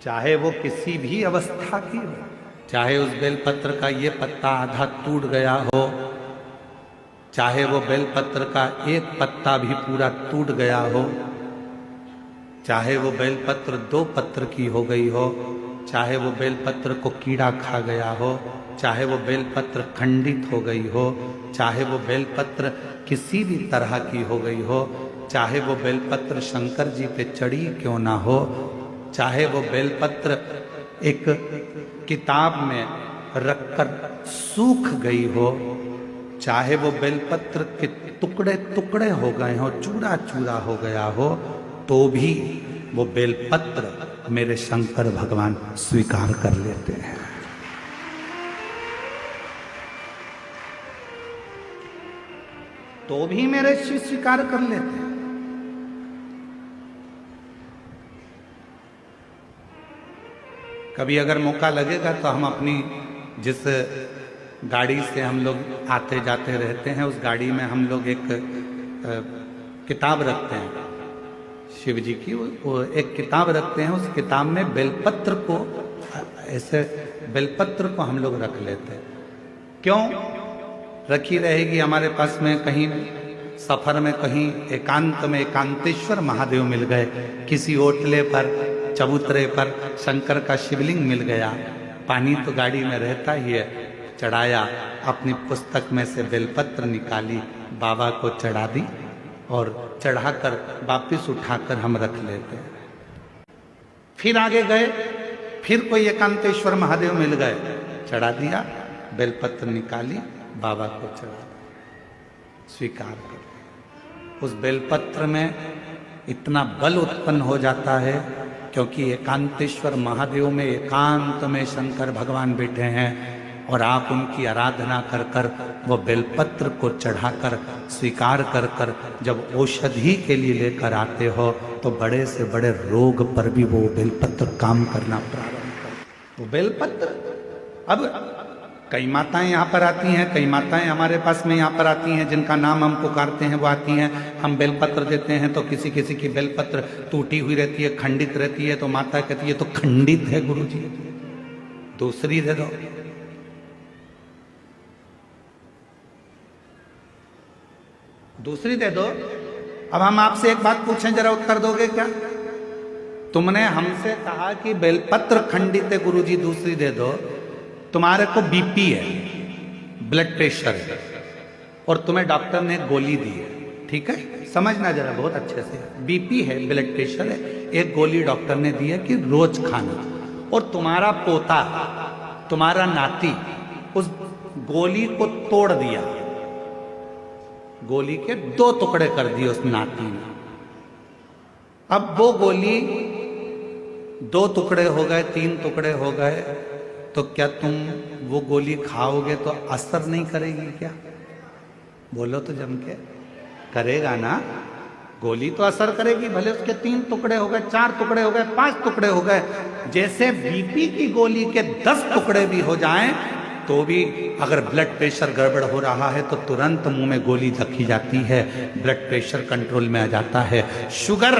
चाहे वो किसी भी अवस्था की हो, चाहे उस बेलपत्र का ये पत्ता आधा टूट गया हो, चाहे वो बेलपत्र का एक पत्ता भी पूरा टूट गया हो, चाहे वो बेलपत्र 2 पत्र की हो गई हो, चाहे वो बेलपत्र को कीड़ा खा गया हो, चाहे वो बेलपत्र खंडित हो गई हो, चाहे वो बेलपत्र किसी भी तरह की हो गई हो, चाहे वो बेलपत्र शंकर जी पे चढ़ी क्यों ना हो, चाहे वो बेलपत्र एक किताब में रखकर सूख गई हो, चाहे वो बेलपत्र के टुकड़े टुकड़े हो गए हो, चूरा चूरा हो गया हो, तो भी वो बेलपत्र मेरे शंकर भगवान स्वीकार कर लेते हैं। तो भी मेरे शिव स्वीकार कर लेते हैं। कभी अगर मौका लगेगा तो हम अपनी जिस गाड़ी से हम लोग आते जाते रहते हैं, उस गाड़ी में हम लोग एक किताब रखते हैं शिव जी की, वो एक किताब रखते हैं। उस किताब में बेलपत्र को, ऐसे बेलपत्र को हम लोग रख लेते हैं। क्यों रखी रहेगी? हमारे पास में कहीं सफर में, कहीं एकांत में एकांतेश्वर महादेव मिल गए, किसी ओटले पर चबूतरे पर शंकर का शिवलिंग मिल गया, पानी तो गाड़ी में रहता ही है, चढ़ाया, अपनी पुस्तक में से बेलपत्र निकाली, बाबा को चढ़ा दी और चढ़ाकर वापिस उठाकर हम रख लेते हैं। फिर आगे गए, फिर कोई एकांतेश्वर महादेव मिल गए, चढ़ा दिया, बेलपत्र निकाली, बाबा को चढ़ा दिया, स्वीकार कर। उस बेलपत्र में इतना बल उत्पन्न हो जाता है, क्योंकि एकांतेश्वर महादेव में एकांत में शंकर भगवान बैठे हैं और आप उनकी आराधना कर कर वो बेलपत्र को चढ़ाकर स्वीकार कर कर जब औषधि के लिए लेकर आते हो, तो बड़े से बड़े रोग पर भी वो बेलपत्र काम करना प्रारंभ कर। वो बेलपत्र, अब कई माताएं यहाँ पर आती हैं, कई माताएं हमारे पास में यहाँ पर आती हैं, जिनका नाम हम पुकारते हैं वो आती हैं, हम बेलपत्र देते हैं तो किसी किसी की बेलपत्र टूटी हुई रहती है, खंडित रहती है, तो माता कहती है तो खंडित है गुरुजी, दूसरी दे दो। दूसरी दे दो। अब हम आपसे एक बात पूछें, जरा उत्तर दोगे क्या? तुमने हमसे कहा कि बेलपत्र खंडित है गुरुजी, दूसरी दे दो। तुम्हारे को बीपी है, ब्लड प्रेशर है, और तुम्हें डॉक्टर ने गोली दी है, ठीक है, समझना जरा बहुत अच्छे से, बीपी है, ब्लड प्रेशर है, एक गोली डॉक्टर ने दी है कि रोज खाना, और तुम्हारा पोता, तुम्हारा नाती उस गोली को तोड़ दिया, गोली के 2 टुकड़े कर दिए उस नाती ने। अब वो गोली 2 टुकड़े हो गए, 3 टुकड़े हो गए, तो क्या तुम वो गोली खाओगे तो असर नहीं करेगी क्या? बोलो तो जम के, करेगा ना? गोली तो असर करेगी, भले उसके 3 टुकड़े हो गए, 4 टुकड़े हो गए, 5 टुकड़े हो गए। जैसे बीपी की गोली के 10 टुकड़े भी हो जाएं, तो भी अगर ब्लड प्रेशर गड़बड़ हो रहा है तो तुरंत मुंह में गोली रखी जाती है, ब्लड प्रेशर कंट्रोल में आ जाता है। शुगर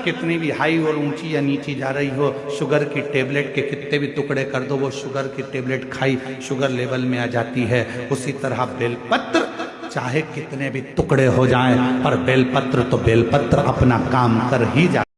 कितनी भी हाई और ऊंची या नीची जा रही हो, शुगर की टेबलेट के कितने भी टुकड़े कर दो, वो शुगर की टेबलेट खाई, शुगर लेवल में आ जाती है। उसी तरह बेलपत्र चाहे कितने भी टुकड़े हो जाएं, पर बेलपत्र तो बेलपत्र अपना काम कर ही जाए।